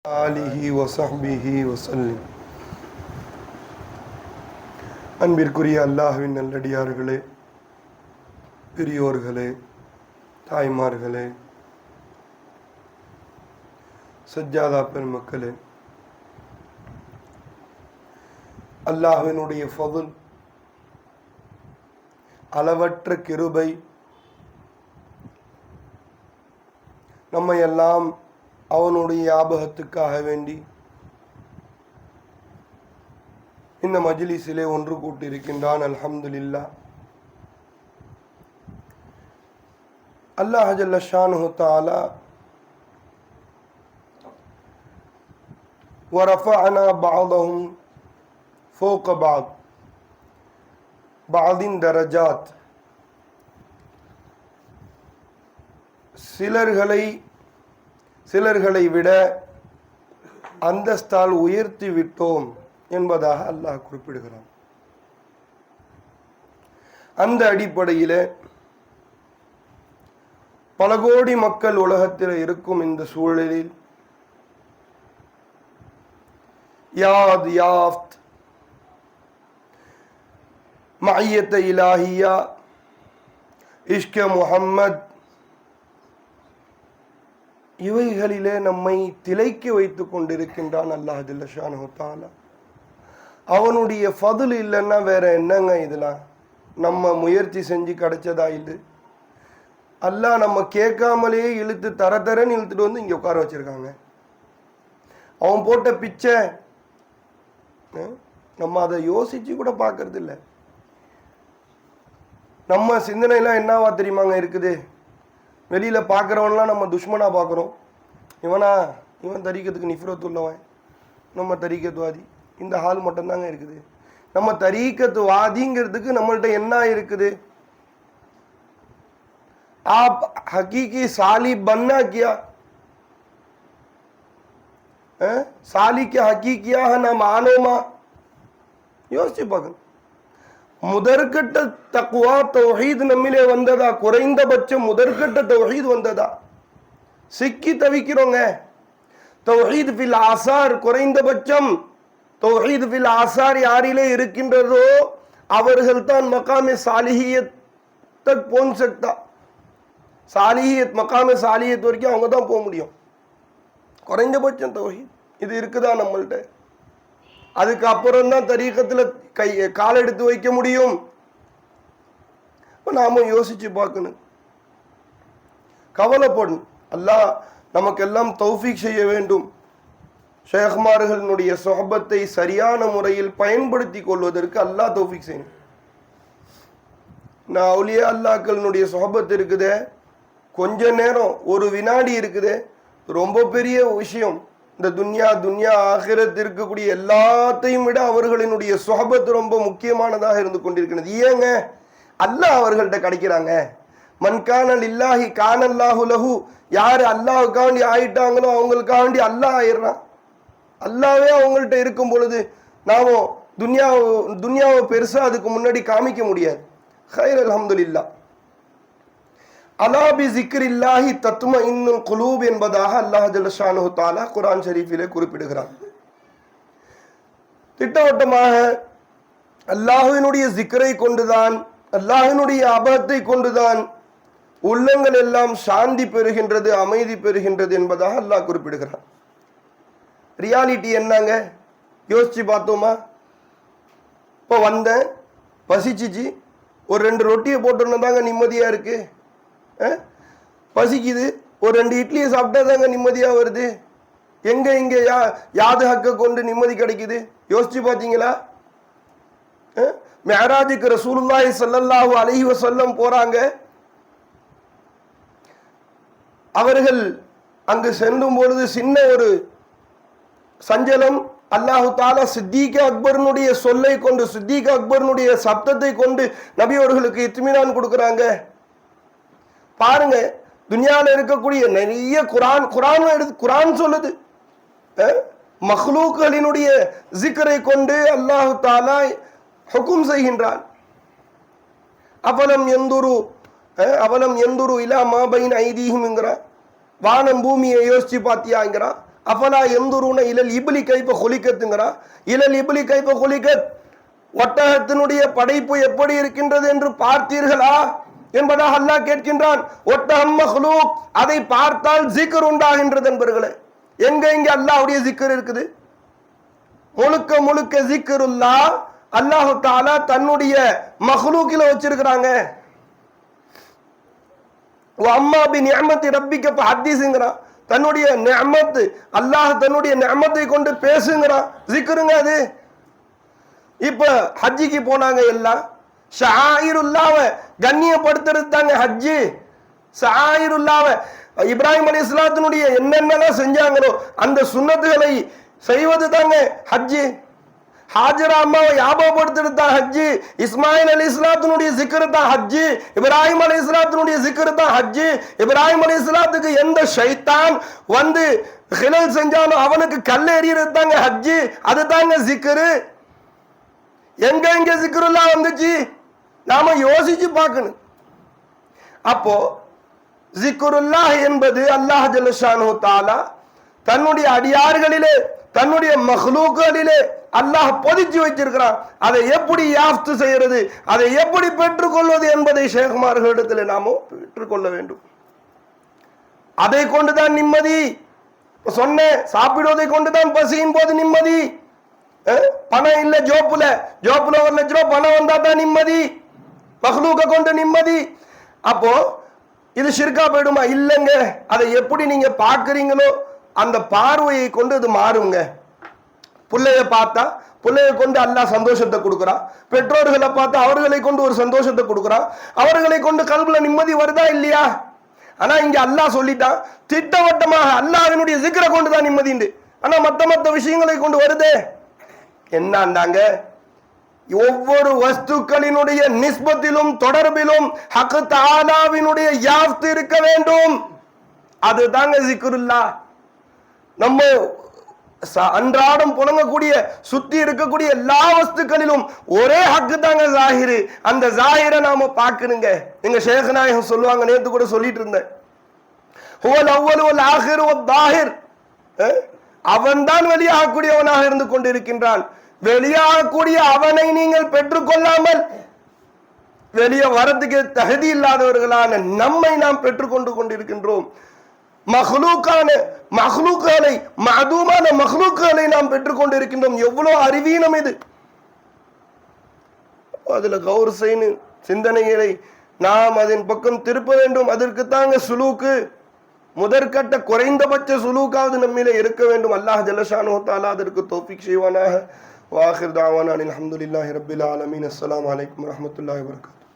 ஆலிஹி வஸஹ்பிஹி வஸல்லிம். அன்பிற்குரிய அல்லாஹ்வின் நல்லடியார்களே, பெரியோர்களே, தாய்மார்களே, சஜ்ஜாதா பெருமக்களே, அல்லாஹ்வினுடைய ஃபதுல், அளவற்ற கிருபை நம்மையெல்லாம் அவனுடைய ஞாபகத்துக்காக வேண்டி இந்த மஜ்லிஸிலே ஒன்று கூட்டியிருக்கின்றான். அல்ஹம்துலில்லாஹ். அல்லாஹ் ஜல்ல ஷானுஹு தஆலா வரஃபஅனா பஅதஹும் ஃபௌக பஅத் பஅதின் தரஜாத், சிலர்களை விட அந்தஸ்தால் உயர்த்தி விட்டோம் என்பதாக அல்லாஹ் குறிப்பிடுகிறான். அந்த அடிப்படையில் பல கோடி மக்கள் உலகத்தில் இருக்கும் இந்த சூழலில் யாத் யாஃப்த், மஅய்யத் இலாஹியா, இஷ்க முஹம்மத், இவைகளிலே நம்மை திளைக்க வைத்துக் கொண்டிருக்கின்றான் அல்லாஹ் ஜல்ல ஷானுஹு தஆலா. அவனுடைய ஃபதுல் இல்லைன்னா வேற என்னங்க? இதெல்லாம் நம்ம முயற்சி செஞ்சு கிடைச்சதா? இல்லை, அல்லாஹ் நம்ம கேட்காமலே இழுத்து தரன்னு இழுத்துட்டு வந்து இங்கே உட்கார வச்சிருக்காங்க. அவன் போட்ட பிச்சை நம்ம அதை யோசிச்சு கூட பார்க்கறது இல்லை. நம்ம சிந்தனைலாம் என்னவா தெரியுமாங்க இருக்குது? வெளியில் பார்க்குறவன்லாம் நம்ம துஷ்மனாக பார்க்குறோம். இவன் தரீக்கத்துக்கு நிஃப்ரத் உள்ளவன், நம்ம தரீக்கத்துவாதி, இந்த ஹால் மட்டும்தாங்க இருக்குது. நம்ம தரீக்கத்துவாதிங்கிறதுக்கு நம்மள்ட்ட என்ன இருக்குது? ஆப் ஹக்கீகி சாலி பன்னா கியா, சாலிக்கு ஹக்கீக்கியாக நாம் ஆனோமா? யோசிச்சு பார்க்கணும். முதற்கட்ட தக்வா தௌஹீத் நம்மிலே வந்ததா? குறைந்தபட்சம் முதற்கட்ட தௌஹீத் வந்ததா? சிக்கி தவிக்கிறோங்க. தௌஹீத் ஃபில் ஆசார், குறைந்தபட்சம் தௌஹீத் ஃபில் ஆசார் யாரிலே இருக்கின்றதோ அவர்கள் தான் மகாமே சாலிஹியத் தக் போன் சக்தா. சாலிஹியத், மகாமே சாலிஹியத் வரைக்கும் அவங்க தான் போக முடியும். குறைந்தபட்சம் தௌஹீத் இது இருக்குதா நம்மள்ட்ட? அதுக்கு அப்புறம் தான் தரீக்கத்தில் கால் எடுத்து வைக்க முடியும். நாம யோசிச்சு பார்க்கணும், கவலைப்படணும். அல்லாஹ் நமக்கெல்லாம் தௌஃபீக் செய்ய வேண்டும். ஷேக்மார்களுடைய சொஹபத்தை சரியான முறையில் பயன்படுத்தி கொள்வதற்கு அல்லாஹ் தௌஃபீக் செய்யணும். நான் அவுலியா அல்லாக்களுடைய சொஹபத் இருக்குதே, கொஞ்ச நேரம், ஒரு வினாடி இருக்குதே, ரொம்ப பெரிய விஷயம். இந்த துன்யா ஆகிரத் இருக்கக்கூடிய எல்லாத்தையும் விட அவர்களினுடைய சொஹபத் ரொம்ப முக்கியமானதாக இருந்து கொண்டிருக்கிறது. ஏங்க? அல்லாஹ் அவர்கள்ட்ட கிடைக்கிறாங்க. மன்கான லில்லாஹி கானல்லாஹு லஹு, யார் அல்லாஹ்வுக்காண்டி ஆயிட்டாங்களோ அவங்களுக்காண்டி அல்லாஹ் ஆயிடுறான். அல்லாவே அவங்கள்ட்ட இருக்கும் பொழுது நாம துன்யாவை பெருசா அதுக்கு முன்னாடி காமிக்க முடியாது. ஹைர், அல்ஹம்துலில்லாஹ். அலா பி ஸிக்ரில்லாஹி தத்மஇன்னுல் குலூப் என்பதாக அல்லாஹ் ஜல்ல ஷானுஹு தஆலா குர்ஆன் ஷரீஃபிலே குறிப்பிடுகிறான். திட்டவட்டமாக அல்லாஹ்வினுடைய ஸிக்ரை கொண்டுதான், அல்லாஹ்வினுடைய அபத்தை கொண்டுதான் உள்ளங்கள் எல்லாம் சாந்தி பெறுகின்றது, அமைதி பெறுகின்றது என்பதாக அல்லாஹ் குறிப்பிடுகிறான். ரியாலிட்டி என்னங்க? யோசிச்சு பார்த்தோமா? இப்போ வந்தேன், பசிச்சிச்சு, ஒரு 2 ரொட்டியை போட்டோன்னு தாங்க நிம்மதியா இருக்கு. பசிக்குது, ஒரு 2 இட்லியை சாப்பிட்டா தாங்க நிம்மதியா வருது. இங்க யாது ஹக்க கொண்டு நிம்மதி கிடைக்குது? யோசிச்சு பார்த்தீங்களா? மிஅராஜுக்கு ரசூலுல்லாஹி ஸல்லல்லாஹு அலைஹி வஸல்லம் போறாங்க. அவர்கள் அங்கு செல்லும் பொழுது சின்ன ஒரு சஞ்சலம். அல்லாஹு தாலா சித்திக அக்பர்னுடைய சொல்லை கொண்டு, சித்திக அக்பர்னுடைய சப்தத்தை கொண்டு நபி அவர்களுக்கு இத்மினான் கொடுக்குறாங்க. பாருங்க, துனியால இருக்கக்கூடிய நிறைய குரான் சொல்லுது, மஹ்லூக்களினுடைய ஜிக்ரை கொண்டு அல்லாஹு தாலா ஹுக்கும் செய்கின்றான். அவலம் எந்துரு இலா மா பைன ஐதீஹிம்ங்கிறான். வானம் பூமியை யோசிச்சு பார்த்தியாங்கிறான். அஃபலா யன்துரூன இலல் இப்லி கைஃப குலிகத்ங்கறா. இலல் இப்லி கைஃப குலிகத், ஒட்டகத்தினுடைய படைப்பு எப்படி இருக்கின்றது என்று பார்த்தீர்களா என்பதாக அல்லாஹ் கேட்கின்றான். ஒட்டகம் மக்லூக், அதை பார்த்தால் ஜிக்ர் உண்டாகின்றது என்பர்களே. எங்க இங்க அல்லாஹ்வுடைய ஜிக்ர் இருக்குது? முழுக்க முழுக்க ஜிக்ருல்லா அல்லாஹ் தஆலா தன்னுடைய மக்லூக்கில வச்சிருக்கிறாங்க. அம்மா பி நிஅமத்தி ரப்பிக ஃபஹதீஸ்ங்கறான். தன்னுடைய நிஅமத், அல்லாஹ் தன்னுடைய நிஅமத்தை கொண்டு பேசுங்கறான். ஜிக்ருங்க அது. இப்ப ஹஜ்ஜிக்கு போனாங்க, எல்லாம் ஷஆயிருல்லாஹ்வை கண்ணியப்படுத்துறது தாங்க ஹஜ்ஜி. ஷஆயிருல்லாஹ்வை இப்ராஹிம் அலைஹிஸ்ஸலாத்தினுடைய என்னென்னலாம் செஞ்சாங்களோ அந்த சுன்னத்துகளை செய்வது தாங்க ஹஜ்ஜி. ஹாஜரா அம்மாவை ஞாபகப்படுத்துறது தான் ஹஜ்ஜி. இஸ்மாயில் அலைஹிஸ்ஸலாத்தினுடைய ஜிக்ர் தான் ஹஜ்ஜி. இப்ராஹிம் அலைஹிஸ்ஸலாத்தினுடைய ஜிக்ர் தான் ஹஜ்ஜி. இப்ராஹிம் அலைஹிஸ்ஸலாத்துக்கு எந்த ஷைத்தான் வந்து ஹிலல் செஞ்சாலும் அவனுக்கு கல் எறியறது தாங்க ஹஜ்ஜி. அது தாங்க ஜிக்ரு. எங்க எங்க ஜிக்ருல்லா வந்துச்சு நாம யோசிச்சு பார்க்கணும். அப்போ ஜிக்ருல்லாஹ் என்பது அல்லாஹ் ஜல்லஷானு தஆலா தன்னுடைய அடியார்களிலே, தன்னுடைய மக்லூக்களிலே அல்லாஹ் பொதிச்சு வச்சிருக்கிறான். அதை எப்படி யாஃப்து செய்யறது, அதை எப்படி பெற்றுக்கொள்வது என்பதை ஷேக்மார்களிடத்தில் நாம பெற்றுக்கொள்ள வேண்டும். அதை கொண்டுதான் நிம்மதி. சொன்னேன், சாப்பிடுவதை கொண்டுதான் பசியின் போது நிம்மதி. பணம் இல்ல ஜோப்புல 1 லட்சம் ரூபாய் பணம் வந்தா தான் நிம்மதி. மக்லூக்க கொண்டு நிம்மதி. அப்போ இது ஷிர்கா போயிடுமா? இல்லைங்க. அதை எப்படி நீங்க பாக்குறீங்களோ அந்த பார்வையை கொண்டு இது மாறுங்க. பிள்ளைய பார்த்தா பிள்ளைய கொண்டு அல்லாஹ் சந்தோஷத்தை கொடுக்குறான். பெற்றோர்களை பார்த்தா அவர்களை கொண்டு ஒரு சந்தோஷத்தை கொடுக்குறான். அவர்களை கொண்டு கல்வில நிம்மதி வருதா இல்லையா? ஆனா இங்க அல்லாஹ் சொல்லிட்டான், திட்டவட்டமாக அல்லாஹ்வினுடைய ஜிக்ரை கொண்டுதான் நிம்மதி. ஆனா மத்த விஷயங்களை கொண்டு வருதே என்னண்டாங்க? ஒவ்வொரு வஸ்துக்களினுடைய நிஸ்பத்திலும் தொடர்பிலும் ஹக் தஆலாவினுடைய யாஃப்த் இருக்க வேண்டும். அதுதாங்க ஜிக்ருல்லா. நம்ம அன்றாடம் புழங்கக்கூடிய சுத்தி இருக்கக்கூடிய எல்லா வஸ்துக்களிலும் ஒரே ஹக்கு தாங்க ஜாஹிரு. அந்த ஜாஹிரை நாம பார்க்கணுங்க. எங்க ஷேக் நாயகம் சொல்லுவாங்க, நேத்து கூட சொல்லிட்டு இருந்தேன், ஹுவல் அவ்வல் வல் ஆஹிர் வல் தாஹிர். அவன் தான் வெளியாகக்கூடியவனாக இருந்து கொண்டிருக்கின்றான். வெளியாகக்கூடிய அவனை நீங்கள் பெற்றுக்கொள்ளாமல் வெளியே வரதுக்கு தகுதி இல்லாதவர்களான நம்மை நாம் பெற்றுக்கொண்டு கொண்டிருக்கின்றோம். மஹ்லூக்களை மஅதூமான மஹ்லூக்களை நாம் பெற்றுக்கொண்டு இருக்கின்றோம். எவ்வளவு அறிவீனம் இது! அதுல கௌர் செய்யு சிந்தனைகளை நாம் அதன் பக்கம் திருப்ப வேண்டும். அதற்கு தாங்க சுலூக்கு, முதற்கட்ட குறைந்தபட்ச சுலூக்காவது நம்மிலே இருக்க வேண்டும். அல்லாஹ் ஜல்லஷானு தஆலா அதற்கு தௌஃபீக் செய்வானாக. வாஹிர் தாவானா அல்ஹம்துலில்லாஹி ரப்பில் ஆலமீன். அஸ்ஸலாமு அலைக்கும் வரஹ்மத்துல்லாஹி வபரகாத்துஹு.